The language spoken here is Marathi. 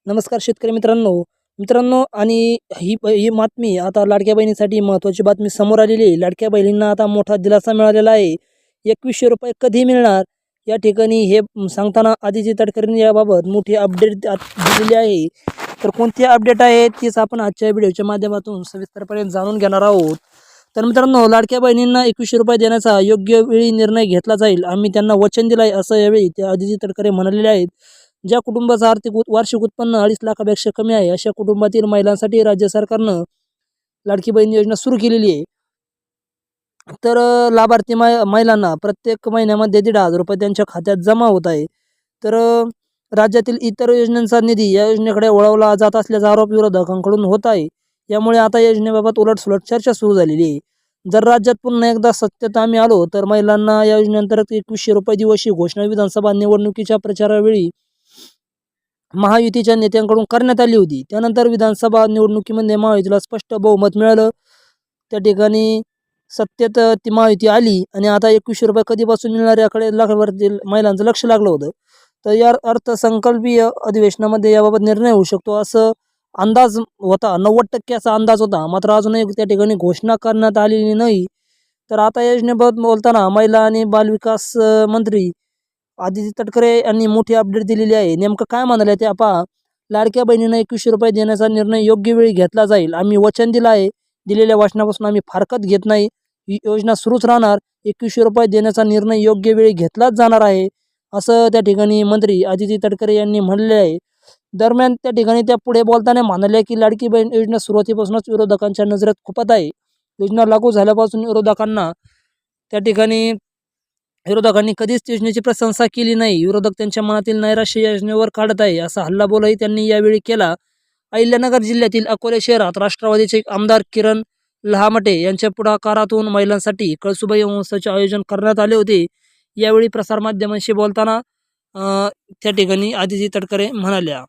नमस्कार शेतकरी मित्रांनो आणि ही बातमी आता लाडक्या बहिणीसाठी महत्त्वाची बातमी समोर आलेली आहे। लाडक्या बहिणींना आता मोठा दिलासा मिळालेला आहे। 2100 रुपये कधी मिळणार या ठिकाणी हे सांगताना आदिती तटकरेंनी याबाबत मोठी अपडेट दिलेली आहे। तर कोणती अपडेट आहे तीच आपण आजच्या व्हिडिओच्या माध्यमातून सविस्तरपणे जाणून घेणार आहोत। तर मित्रांनो, लाडक्या बहिणींना 2100 रुपये देण्याचा योग्य वेळी निर्णय घेतला जाईल, आम्ही त्यांना वचन दिलं आहे, असं यावेळी त्या आदिती तटकरे म्हणालेले आहेत। ज्या कुटुंबाचं आर्थिक वार्षिक उत्पन्न 2.5 लाखापेक्षा कमी आहे अशा कुटुंबातील महिलांसाठी राज्य सरकारनं लाडकी बहीण योजना सुरू केलेली आहे। तर लाभार्थी महिलांना प्रत्येक महिन्यामध्ये 1,500 रुपये त्यांच्या खात्यात जमा होत आहे। तर राज्यातील इतर योजनांचा निधी या योजनेकडे वळवला जात असल्याचा आरोप विरोधकांकडून होत आहे। यामुळे आता योजनेबाबत उलटसुलट चर्चा सुरू झालेली आहे। जर राज्यात पुन्हा एकदा सत्तेत आम्ही आलो तर महिलांना या योजनेअंतर्गत 2100 रुपये देऊ अशी घोषणा विधानसभा निवडणुकीच्या प्रचारावेळी महायुतीच्या नेत्यांकडून करण्यात आली होती। त्यानंतर विधानसभा निवडणुकीमध्ये महायुतीला स्पष्ट बहुमत मिळालं। त्या ठिकाणी सत्तेत ती महायुती आली आणि आता 2100 रुपये कधीपासून मिळणार याकडे लाखभरातील महिलांचं लक्ष लागलं होतं। तर या अर्थसंकल्पीय अधिवेशनामध्ये याबाबत निर्णय होऊ शकतो असं अंदाज होता, 90% असा अंदाज होता। मात्र अजूनही त्या ठिकाणी घोषणा करण्यात आलेली नाही। तर आता या योजनेबाबत बोलताना महिला आणि बालविकास मंत्री आदिती तटकरे यांनी मोठी अपडेट दिलेली आहे। नेमकं काय म्हणाले ते पहा। लाडक्या बहिणींना 2100 रुपये देण्याचा निर्णय योग्य वेळी घेतला जाईल, आम्ही वचन दिलं आहे, दिलेल्या वचनापासून आम्ही फारकत घेत नाही, ही योजना सुरूच राहणार, 2100 रुपये देण्याचा निर्णय योग्य वेळी घेतलाच जाणार आहे, असं त्या ठिकाणी मंत्री आदिती तटकरे यांनी म्हणले आहे। दरम्यान त्या ठिकाणी त्या पुढे बोलताना म्हणाले की लाडकी बहीण योजना सुरुवातीपासूनच विरोधकांच्या नजरेत खुपत आहे। योजना लागू झाल्यापासून विरोधकांनी कधीच योजनेची प्रशंसा केली नाही। विरोधक त्यांच्या मनातील नैराश्य योजनेवर काढत आहे, असा हल्लाबोलही त्यांनी यावेळी केला। अहिल्यानगर जिल्ह्यातील अकोले शहरात राष्ट्रवादीचे आमदार किरण लहामटे यांच्या पुढाकारातून महिलांसाठी कळसुबाई महोत्सवाचे आयोजन करण्यात आले होते। यावेळी प्रसारमाध्यमांशी बोलताना त्या ठिकाणी आदिती तटकरे म्हणाल्या।